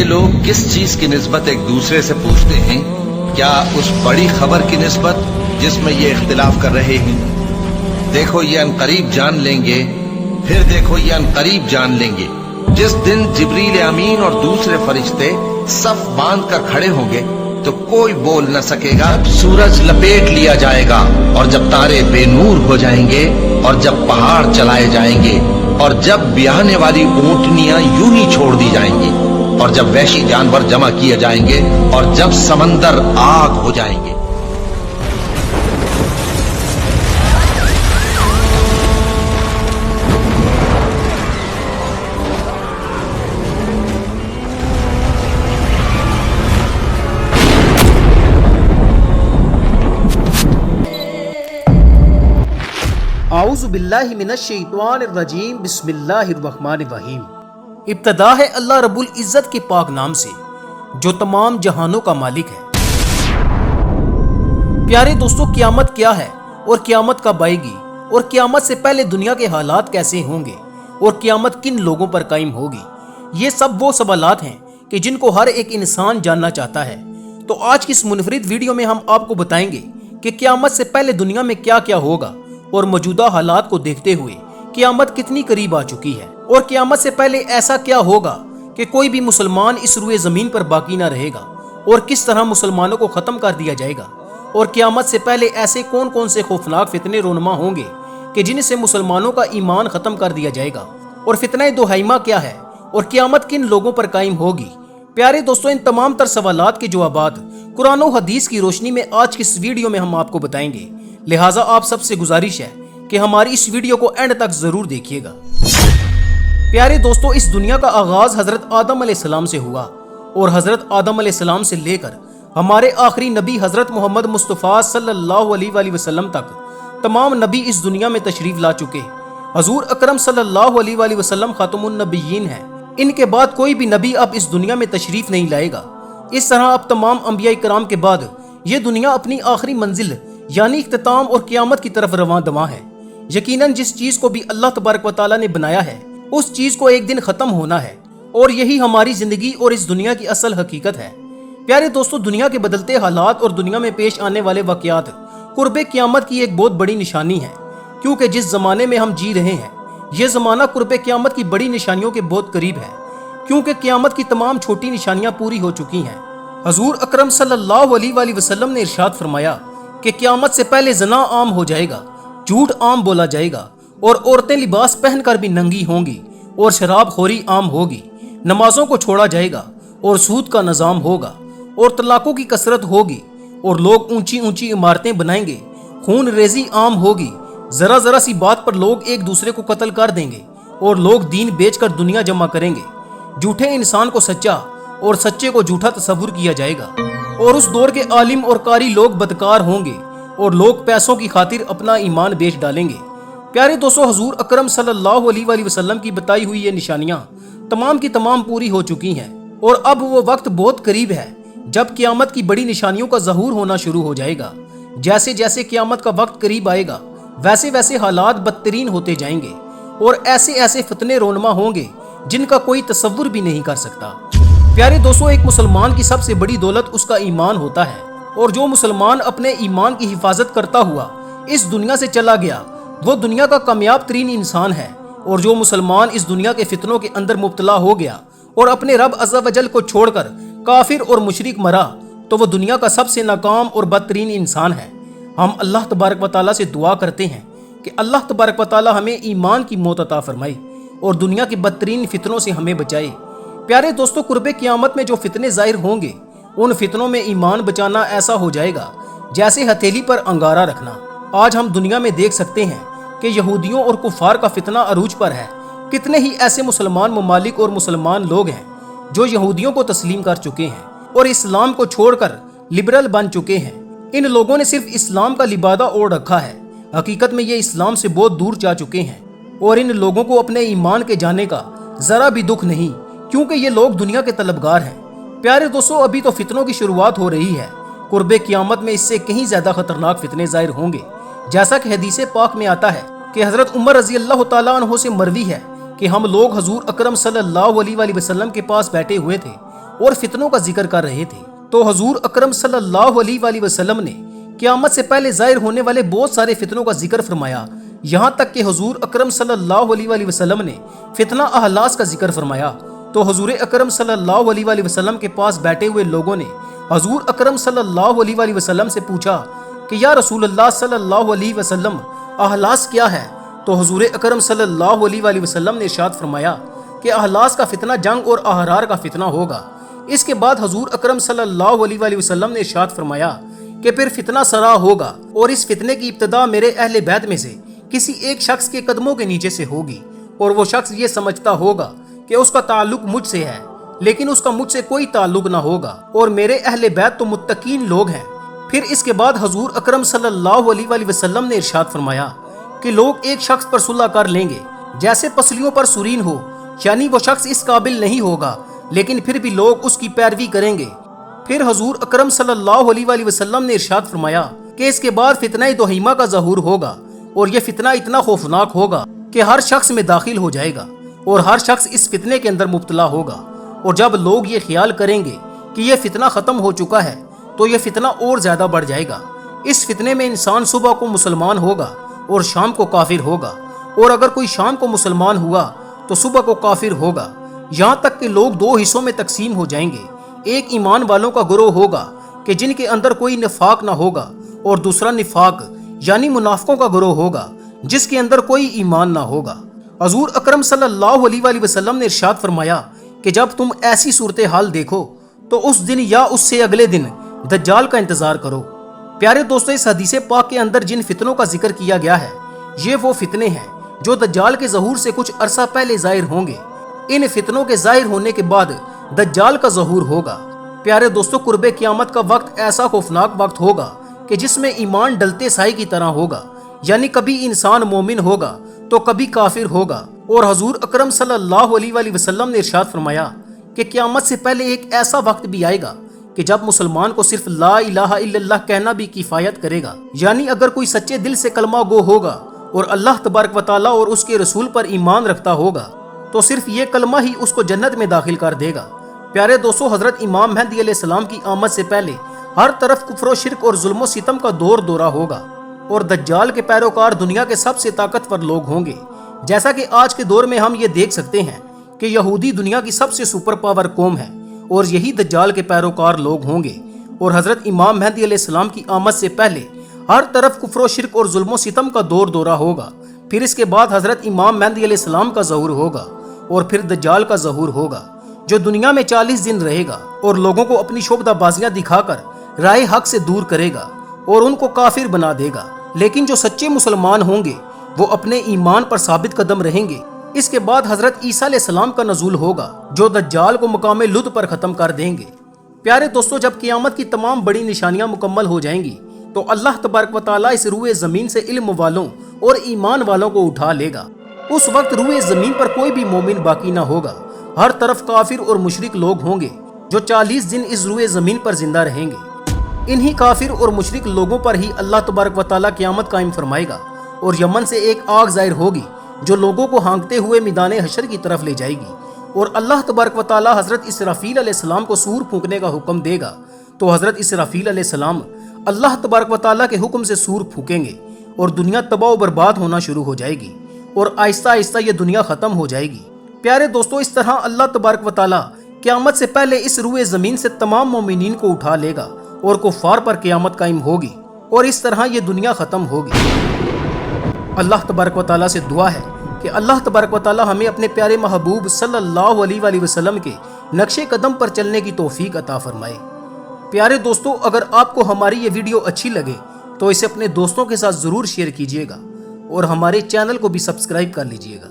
یہ لوگ کس چیز کی نسبت ایک دوسرے سے پوچھتے ہیں؟ کیا اس بڑی خبر کی نسبت جس میں یہ اختلاف کر رہے ہیں؟ دیکھو یہ انقریب جان لیں گے، پھر دیکھو یہ انقریب جان لیں گے، جس دن جبریل امین اور دوسرے فرشتے صف باندھ کر کھڑے ہوں گے تو کوئی بول نہ سکے گا۔ سورج لپیٹ لیا جائے گا، اور جب تارے بے نور ہو جائیں گے، اور جب پہاڑ چلائے جائیں گے، اور جب بیاہنے والی اونٹنیاں یوں ہی چھوڑ دی جائیں گی، اور جب وحشی جانور جمع کیے جائیں گے، اور جب سمندر آگ ہو جائیں گے۔ اعوذ باللہ من الشیطان الرجیم، بسم اللہ الرحمن الرحیم۔ ابتدا ہے اللہ رب العزت کے پاک نام سے جو تمام جہانوں کا مالک ہے۔ پیارے دوستو، قیامت کیا ہے اور قیامت کب آئے گی، اور قیامت سے پہلے دنیا کے حالات کیسے ہوں گے، اور قیامت کن لوگوں پر قائم ہوگی، یہ سب وہ سوالات ہیں کہ جن کو ہر ایک انسان جاننا چاہتا ہے۔ تو آج کی اس منفرد ویڈیو میں ہم آپ کو بتائیں گے کہ قیامت سے پہلے دنیا میں کیا کیا ہوگا، اور موجودہ حالات کو دیکھتے ہوئے قیامت کتنی قریب آ چکی ہے، اور قیامت سے پہلے ایسا کیا ہوگا کہ کوئی بھی مسلمان اس روئے زمین پر باقی نہ رہے گا، اور کس طرح مسلمانوں کو ختم کر دیا جائے گا، اور قیامت سے پہلے ایسے کون کون سے خوفناک فتنے رونما ہوں گے کہ جن سے مسلمانوں کا ایمان ختم کر دیا جائے گا، اور فتنہ دوہائمہ کیا ہے، اور قیامت کن لوگوں پر قائم ہوگی۔ پیارے دوستو، ان تمام تر سوالات کے جوابات قرآن و حدیث کی روشنی میں آج کی اس ویڈیو میں ہم آپ کو بتائیں گے، لہٰذا آپ سب سے گزارش ہے کہ ہماری اس ویڈیو کو اینڈ تک ضرور دیکھیے گا۔ پیارے دوستو، اس دنیا کا آغاز حضرت آدم علیہ السلام سے ہوا، اور حضرت آدم علیہ السلام سے لے کر ہمارے آخری نبی حضرت محمد مصطفیٰ صلی اللہ علیہ وآلہ وسلم تک تمام نبی اس دنیا میں تشریف لا چکے۔ حضور اکرم صلی اللہ علیہ وآلہ وسلم خاتم النبیین ہیں، ان کے بعد کوئی بھی نبی اب اس دنیا میں تشریف نہیں لائے گا۔ اس طرح اب تمام انبیاء کرام کے بعد یہ دنیا اپنی آخری منزل یعنی اختتام اور قیامت کی طرف رواں دواں ہے۔ یقیناً جس چیز کو بھی اللہ تبارک و تعالیٰ نے بنایا ہے اس چیز کو ایک دن ختم ہونا ہے، اور یہی ہماری زندگی اور اس دنیا کی اصل حقیقت ہے۔ پیارے دوستو، دنیا کے بدلتے حالات اور دنیا میں پیش آنے والے واقعات قرب قیامت کی ایک بہت بڑی نشانی ہے، کیونکہ جس زمانے میں ہم جی رہے ہیں یہ زمانہ قرب قیامت کی بڑی نشانیوں کے بہت قریب ہے، کیونکہ قیامت کی تمام چھوٹی نشانیاں پوری ہو چکی ہیں۔ حضور اکرم صلی اللہ علیہ وآلہ وسلم نے ارشاد فرمایا کہ قیامت سے پہلے زنا عام ہو جائے گا، جھوٹ عام بولا جائے گا، اور عورتیں لباس پہن کر بھی ننگی ہوں گی، اور شراب خوری عام ہوگی، نمازوں کو چھوڑا جائے گا، اور سود کا نظام ہوگا، اور طلاقوں کی کثرت ہوگی، اور لوگ اونچی اونچی عمارتیں بنائیں گے، خون ریزی عام ہوگی، ذرا ذرا سی بات پر لوگ ایک دوسرے کو قتل کر دیں گے، اور لوگ دین بیچ کر دنیا جمع کریں گے، جھوٹے انسان کو سچا اور سچے کو جھوٹا تصور کیا جائے گا، اور اس دور کے عالم اور قاری لوگ بدکار ہوں گے، اور لوگ پیسوں کی خاطر اپنا ایمان بیچ ڈالیں گے۔ پیارے دوستو، حضور اکرم صلی اللہ علیہ وآلہ وسلم کی بتائی ہوئی یہ نشانیاں تمام کی تمام پوری ہو چکی ہیں، اور اب وہ وقت بہت قریب ہے جب قیامت کی بڑی نشانیوں کا ظہور ہونا شروع ہو جائے گا۔ جیسے جیسے قیامت کا وقت قریب آئے گا ویسے ویسے حالات بدترین ہوتے جائیں گے، اور ایسے ایسے فتنے رونما ہوں گے جن کا کوئی تصور بھی نہیں کر سکتا۔ پیارے دوستو، ایک مسلمان کی سب سے بڑی دولت اس کا ایمان ہوتا ہے، اور جو مسلمان اپنے ایمان کی حفاظت کرتا ہوا اس دنیا سے چلا گیا وہ دنیا کا کامیاب ترین انسان ہے، اور جو مسلمان اس دنیا کے فتنوں کے اندر مبتلا ہو گیا اور اپنے رب عز و جل کو چھوڑ کر کافر اور مشرک مرا تو وہ دنیا کا سب سے ناکام اور بدترین انسان ہے۔ ہم اللہ تبارک و تعالیٰ سے دعا کرتے ہیں کہ اللہ تبارک و تعالیٰ ہمیں ایمان کی موت عطا فرمائے اور دنیا کے بدترین فتنوں سے ہمیں بچائے۔ پیارے دوستو، قرب قیامت میں جو فتنے ظاہر ہوں گے ان فتنوں میں ایمان بچانا ایسا ہو جائے گا جیسے ہتھیلی پر انگارہ رکھنا۔ آج ہم دنیا میں دیکھ سکتے ہیں کہ یہودیوں اور کفار کا فتنہ عروج پر ہے۔ کتنے ہی ایسے مسلمان ممالک اور مسلمان لوگ ہیں جو یہودیوں کو تسلیم کر چکے ہیں اور اسلام کو چھوڑ کر لبرل بن چکے ہیں۔ ان لوگوں نے صرف اسلام کا لبادہ اوڑھ رکھا ہے، حقیقت میں یہ اسلام سے بہت دور جا چکے ہیں، اور ان لوگوں کو اپنے ایمان کے جانے کا ذرا بھی دکھ نہیں، کیونکہ یہ لوگ دنیا کے طلبگار ہیں۔ پیارے دوستو، ابھی تو فتنوں کی شروعات ہو رہی ہے، قرب قیامت میں اس سے کہیں زیادہ خطرناک فتنے ظاہر ہوں گے، جیسا کہ حدیث پاک میں آتا ہے کہ حضرت عمر رضی اللہ تعالیٰ عنہ سے مروی ہے کہ ہم لوگ حضور اکرم صلی اللہ علیہ وآلہ وسلم کے پاس بیٹھے ہوئے تھے اور فتنوں کا ذکر کر رہے تھے تو حضور اکرم صلی اللہ علیہ وآلہ وسلم نے قیامت سے پہلے ظاہر ہونے والے بہت سارے فتنوں کا ذکر فرمایا، یہاں تک کہ حضور اکرم صلی اللہ علیہ وآلہ وسلم نے فتنہ احلاس کا ذکر فرمایا تو حضور اکرم صلی اللہ علیہ وآلہ وسلم کے پاس بیٹھے ہوئے لوگوں نے حضور اکرم صلی اللہ علیہ وآلہ وسلم سے پوچھا کہ یا رسول اللہ صلی اللہ علیہ وسلم احلاس کیا ہے؟ تو حضور اکرم صلی اللہ علیہ وآلہ وسلم نے ارشاد فرمایا کہ احلاس کا فتنہ جنگ اور احرار کا فتنہ ہوگا۔ اس کے بعد حضور اکرم صلی اللہ علیہ وآلہ وسلم نے ارشاد فرمایا کہ پھر فتنہ سرا ہوگا اور اس فتنے کی ابتدا میرے اہل بیت میں سے کسی ایک شخص کے قدموں کے نیچے سے ہوگی، اور وہ شخص یہ سمجھتا ہوگا کہ اس کا تعلق مجھ سے ہے، لیکن اس کا مجھ سے کوئی تعلق نہ ہوگا، اور میرے اہل بیت تو متقین لوگ ہیں۔ پھر اس کے بعد حضور اکرم صلی اللہ علیہ وآلہ وسلم نے ارشاد فرمایا کہ لوگ ایک شخص پر صلح کر لیں گے جیسے پسلیوں پر سرین ہو، یعنی وہ شخص اس قابل نہیں ہوگا لیکن پھر بھی لوگ اس کی پیروی کریں گے۔ پھر حضور اکرم صلی اللہ علیہ وآلہ وسلم نے ارشاد فرمایا کہ اس کے بعد فتنہ دہیمہ کا ظہور ہوگا، اور یہ فتنہ اتنا خوفناک ہوگا کہ ہر شخص میں داخل ہو جائے گا اور ہر شخص اس فتنے کے اندر مبتلا ہوگا، اور جب لوگ یہ خیال کریں گے کہ یہ فتنہ ختم ہو چکا ہے تو یہ فتنہ اور زیادہ بڑھ جائے گا۔ اس فتنے میں انسان صبح کو مسلمان ہوگا اور شام کو کافر ہوگا، اور اگر کوئی شام کو مسلمان ہوا تو صبح کو کافر ہوگا، یہاں تک کہ لوگ دو حصوں میں تقسیم ہو جائیں گے۔ ایک ایمان والوں کا گروہ ہوگا کہ جن کے اندر کوئی نفاق نہ ہوگا، اور دوسرا نفاق یعنی منافقوں کا گروہ ہوگا جس کے اندر کوئی ایمان نہ ہوگا۔ حضور اکرم صلی اللہ علیہ وآلہ وسلم نے ارشاد فرمایا کہ جب تم ایسی صورتحال دیکھو تو اس دن یا اس سے اگلے دن دجال کا انتظار کرو۔ پیارے دوستو، اس حدیث پاک کے اندر جن فتنوں کا ذکر کیا گیا ہے یہ وہ فتنے ہیں جو دجال کے ظہور سے کچھ عرصہ پہلے ظاہر ہوں گے۔ ان فتنوں کے ظاہر ہونے کے بعد دجال کا ظہور ہوگا۔ پیارے دوستو، قرب قیامت کا وقت ایسا خوفناک وقت ہوگا کہ جس میں ایمان ڈلتے سائے کی طرح ہوگا، یعنی کبھی انسان مومن ہوگا تو کبھی کافر ہوگا۔ اور حضور اکرم صلی اللہ علیہ وآلہ وسلم نے ارشاد فرمایا کہ قیامت سے پہلے ایک ایسا وقت بھی آئے گا کہ جب مسلمان کو صرف لا الہ الا اللہ کہنا بھی کفایت کرے گا، یعنی اگر کوئی سچے دل سے کلمہ گو ہوگا اور اللہ تبارک و تعالیٰ اور اس کے رسول پر ایمان رکھتا ہوگا تو صرف یہ کلمہ ہی اس کو جنت میں داخل کر دے گا۔ پیارے دوستو، حضرت امام مہدی علیہ السلام کی آمد سے پہلے ہر طرف کفر و شرک اور ظلم و ستم کا دور دورہ ہوگا، اور دجال کے پیروکار دنیا کے سب سے طاقتور لوگ ہوں گے، جیسا کہ آج کے دور میں ہم یہ دیکھ سکتے ہیں کہ یہودی دنیا کی سب سے سپر پاور قوم ہے، اور یہی دجال کے پیروکار لوگ ہوں گے۔ اور حضرت امام مہدی علیہ السلام کی آمد سے پہلے ہر طرف کفر و شرک اور ظلم و ستم کا دور دورہ ہوگا، پھر اس کے بعد حضرت امام مہدی علیہ السلام کا ظہور ہوگا، اور پھر دجال کا ظہور ہوگا جو دنیا میں 40 دن رہے گا اور لوگوں کو اپنی شعبدہ بازیاں دکھا کر رائے حق سے دور کرے گا اور ان کو کافر بنا دے گا، لیکن جو سچے مسلمان ہوں گے وہ اپنے ایمان پر ثابت قدم رہیں گے۔ اس کے بعد حضرت عیسیٰ علیہ السلام کا نزول ہوگا جو دجال کو مقام لد پر ختم کر دیں گے۔ پیارے دوستو، جب قیامت کی تمام بڑی نشانیاں مکمل ہو جائیں گی تو اللہ تبارک و تعالیٰ اس روئے زمین سے علم والوں اور ایمان والوں کو اٹھا لے گا۔ اس وقت روئے زمین پر کوئی بھی مومن باقی نہ ہوگا، ہر طرف کافر اور مشرک لوگ ہوں گے جو 40 دن اس روئے زمین پر زندہ رہیں گے۔ انہی کافر اور مشرک لوگوں پر ہی اللہ تبارک و تعالیٰ قیامت قائم فرمائے گا، اور یمن سے ایک آگ ظاہر ہوگی جو لوگوں کو ہانکتے ہوئے میدان حشر کی طرف لے جائے گی، اور اللہ تبارک و تعالیٰ حضرت اسرافیل علیہ السلام کو سور پھونکنے کا حکم دے گا، تو حضرت اسرافیل علیہ السلام اللہ تبارک و تعالیٰ کے حکم سے سور پھونکیں گے اور دنیا تباہ و برباد ہونا شروع ہو جائے گی، اور آہستہ آہستہ یہ دنیا ختم ہو جائے گی۔ پیارے دوستو، اس طرح اللہ تبارک و تعالیٰ قیامت سے پہلے اس روئے زمین سے تمام مومنین کو اٹھا لے گا اور کفار پر قیامت قائم ہوگی، اور اس طرح یہ دنیا ختم ہوگی۔ اللہ تبارک و تعالیٰ سے دعا ہے کہ اللہ تبارک و تعالیٰ ہمیں اپنے پیارے محبوب صلی اللہ علیہ وآلہ وسلم کے نقش قدم پر چلنے کی توفیق عطا فرمائے۔ پیارے دوستو، اگر آپ کو ہماری یہ ویڈیو اچھی لگے تو اسے اپنے دوستوں کے ساتھ ضرور شیئر کیجیے گا، اور ہمارے چینل کو بھی سبسکرائب کر لیجیے گا۔